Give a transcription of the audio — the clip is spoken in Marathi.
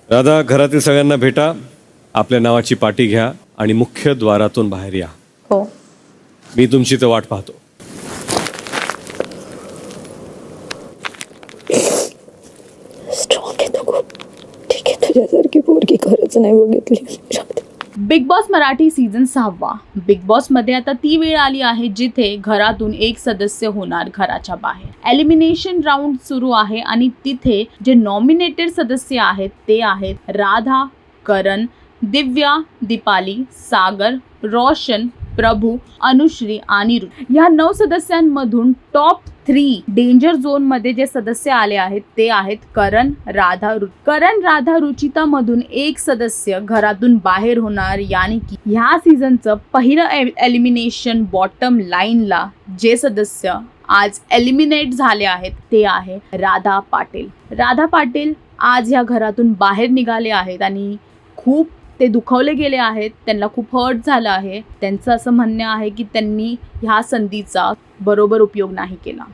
राधा, घरातील सगळ्यांना भेटा, आपल्या नावाची पाटी घ्या आणि मुख्य द्वारातून बाहेर या. हो. मी तुमची तर वाट पाहतो. स्ट्रॉंग आहे तू खूप. ठीक आहे, तुझ्यासारखी पोरगी खरंच नाही बघितली. Big boss Marathi season 6. Big boss मध्ये आता ती वेळ आली आहे जिथे घरातून एक सदस्य होणार घराच्या बाहेर. एलिमिनेशन राऊंड सुरू आहे आणि तिथे जे नॉमिनेटेड सदस्य आहेत ते आहेत राधा, करण, दिव्या, दीपाली, सागर, रोशन, प्रभू, अनुश्री आणि ह्या 9 सदस्यांमधून टॉप 3 डेंजर झोन मध्ये जे सदस्य आले आहेत ते आहेत करण, राधा, रुचिता मधून एक सदस्य घरातून बाहेर होणार. यानी की ह्या सीझनचं पहिलं एलिमिनेशन बॉटम लाईनला जे सदस्य आज एलिमिनेट झाले आहेत ते आहे राधा पाटील आज ह्या घरातून बाहेर निघाले आहेत आणि खूप ते दुखावले गेले आहेत. त्यांना खूप हर्ट झालं आहे. त्यांचं असं म्हणणं आहे की त्यांनी ह्या संधीचा बरोबर उपयोग नाही केला.